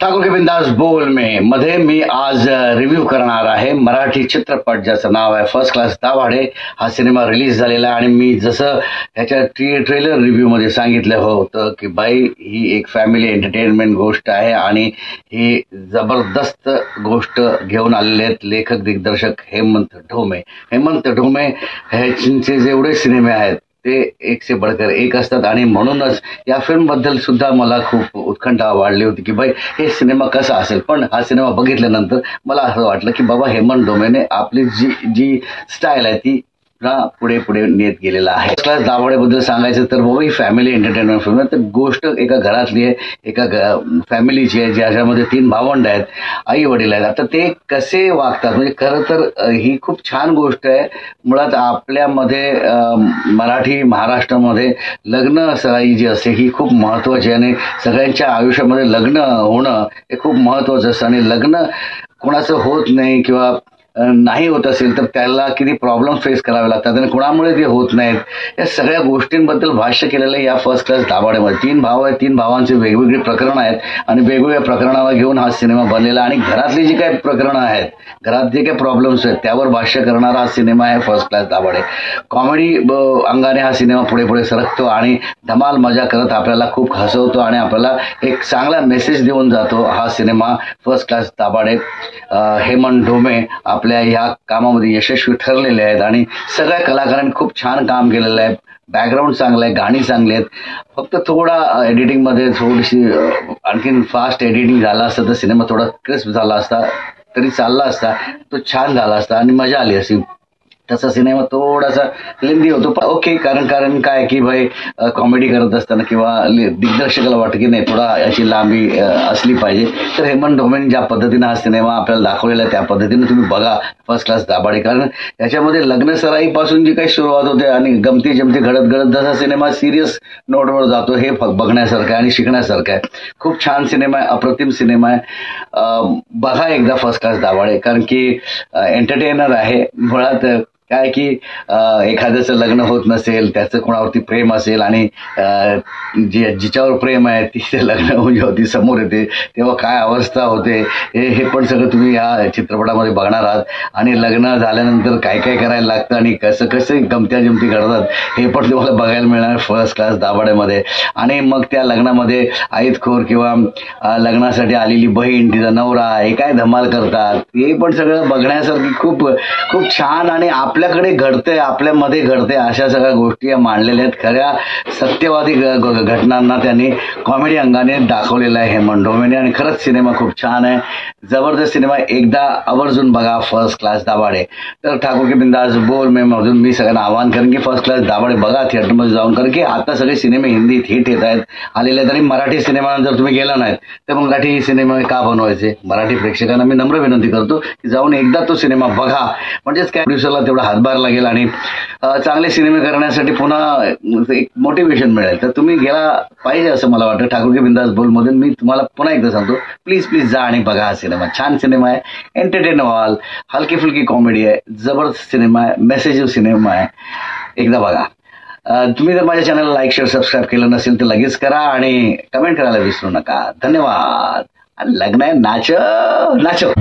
ठाकुर के बिंदास बोल में मध्ये मी आज रिव्ह्यू करणार आहे मराठी चित्रपट ज्याचं नाव आहे फर्स्ट क्लास दाभाडे। हा सिनेमा रिलीज झालेला आहे आणि मी जसं ह्याच्या ट्रेलर रिव्ह्यू मध्ये सांगितलं होतं की भाई ही एक फॅमिली एंटरटेनमेंट गोष्ट आहे आणि ही जबरदस्त गोष्ट घेऊन आलेले आहेत लेखक दिग्दर्शक हेमंत ढोमे ह्यांचे जेवढे सिनेमे आहेत ते एक से बढ़कर एक असतात आणि म्हणूनच या फिल्म बद्दल सुद्धा मला खूप उत्कंठा वाढली होती की भाई हे सिनेमा कसा असेल। पण हा सिनेमा बघितल्यानंतर मला असं वाटलं की बाबा हेमंत ढोमेने आपली जी स्टाईल आहे ती पुढे पुढे नेत गेलेला आहे। फर्स्ट क्लास दाभाडेबद्दल सांगायचं तर बाबा ही फॅमिली एंटरटेनमेंट फिल्म आहे। तर गोष्ट एका घरातली आहे, एका फॅमिलीची आहे ज्याच्यामध्ये 3 भावंड आहेत, आई वडील आहेत। आता ते कसे वागतात म्हणजे खरं तर ही खूप छान गोष्ट आहे। मुळात आपल्यामध्ये मराठी महाराष्ट्रामध्ये लग्न सराई जी असते ही खूप महत्वाची आणि सगळ्यांच्या आयुष्यामध्ये लग्न होणं हे खूप महत्वाचं असतं आणि लग्न कोणाचं होत नाही किंवा नाही होत असेल तर त्याला किती प्रॉब्लेम फेस करावे लागतात आणि कोणामुळे ते होत नाहीत या सगळ्या गोष्टींबद्दल भाष्य केलेलं या फर्स्ट क्लास दाभाडेमध्ये। 3 भाव आहेत, 3 भावांचे वेगवेगळी प्रकरणं आहेत आणि वेगवेगळ्या प्रकरणाला घेऊन हा सिनेमा बनलेला आणि घरातली जी काही प्रकरणं आहेत, घरात जे काही प्रॉब्लेम्स आहेत त्यावर भाष्य करणारा हा सिनेमा आहे फर्स्ट क्लास दाभाडे। कॉमेडी अंगाने हा सिनेमा पुढे पुढे सरकतो आणि धमाल मजा करत आपल्याला खूप हसवतो आणि आपल्याला एक चांगला मेसेज देऊन जातो हा cinema first class Dabhade. Hemant Dhome आपल्या ह्या कामामध्ये यशस्वी ठरलेले आहेत आणि सगळ्या कलाकारांनी खूप छान काम केलेलं आहे। बॅकग्राऊंड चांगलं आहे, गाणी चांगली आहेत, फक्त थोडा एडिटिंगमध्ये थोडीशी आणखीन फास्ट एडिटिंग झाला असतं तर सिनेमा थोडा क्रिस्प झाला असता तरी चालला असता, तो छान झाला असता आणि मजा आली असती। तसा सिनेमा थोडासा लेंदी होतो पण ओके, कारण काय की भाई कॉमेडी करत असताना किंवा दिग्दर्शकाला वाटतं की नाही थोडा याची लांबी असली पाहिजे तर हेमंत ढोमेने ज्या पद्धतीनं हा सिनेमा आपल्याला दाखवलेला आहे त्या पद्धतीने तुम्ही बघा फर्स्ट क्लास दाभाडे। कारण याच्यामध्ये लग्न सराईपासून जी काही सुरुवात होते आणि गमती जमती घडत जसा सिनेमा सिरियस नोटवर जातो हे बघण्यासारखं आहे आणि शिकण्यासारखं आहे। खूप छान सिनेमा आहे, अप्रतिम सिनेमा आहे, बघा एकदा फर्स्ट क्लास दाभाडे। कारण की एंटरटेनर आहे मुळात काय की एखाद्याचं लग्न होत नसेल, त्याचं कोणावरती प्रेम असेल आणि जिच्यावर प्रेम आहे तिचे लग्न होती समोर येते तेव्हा काय अवस्था होते हे पण सगळं तुम्ही या चित्रपटामध्ये बघणार आहात आणि लग्न झाल्यानंतर काय काय करायला लागतं आणि कसं गमत्या जमती घडतात हे पण तुम्हाला बघायला मिळणार फर्स्ट क्लास दाभाडेमध्ये। आणि मग त्या लग्नामध्ये आईतखोर किंवा लग्नासाठी आलेली बहीण, तिचा नवरा हे काय धमाल करतात हे पण सगळं बघण्यासारखी खूप खूप छान आणि आपल्याकडे घडते, आपल्यामध्ये घडते अशा सगळ्या गोष्टी मांडलेल्या आहेत। खऱ्या सत्यवादी घटनांना त्यांनी कॉमेडी अंगाने दाखवलेला आहे हेमंत ढोमेने आणि खरंच सिनेमा खूप छान आहे, जबरदस्त सिनेमा। एकदा आवर्जून बघा फर्स्ट क्लास दाभाडे। तर ठाकुर के बिंदास बोल में मधून मी सगळ्यांना आवाहन करेन की फर्स्ट क्लास दाभाडे बघा थिएटरमध्ये जाऊन, कारण की आता सगळे सिनेमे हिंदीत हिट येत आहेत आलेले आहेत आणि मराठी सिनेमा जर तुम्ही गेला नाहीत तर मग मराठी सिनेमा का बनवायचे। मराठी प्रेक्षकांना मी नम्र विनंती करतो की जाऊन एकदा तो सिनेमा बघा, म्हणजेच काय प्रोड्युसरला तेवढा हातभार लागेल आणि चांगले सिनेमे करण्यासाठी पुन्हा एक मोटिवेशन मिळेल। तर तुम्ही गेला पाहिजे असं मला वाटतं ठाकुर के बिंदास बोल मधून मी तुम्हाला पुन्हा एकदा सांगतो प्लीज जा आणि बघा हा सिनेमा। छान सिनेमा आहे, एंटरटेन व्हाल, हलकी फुलकी कॉमेडी आहे, जबरदस्त सिनेमा आहे, मेसेजिव्ह सिनेमा आहे, एकदा बघा। तुम्ही जर माझ्या चॅनलला लाईक शेअर सबस्क्राईब केलं नसेल तर लगेच करा आणि कमेंट करायला विसरू नका। धन्यवाद। लग्न आहे, नाचो नाचो।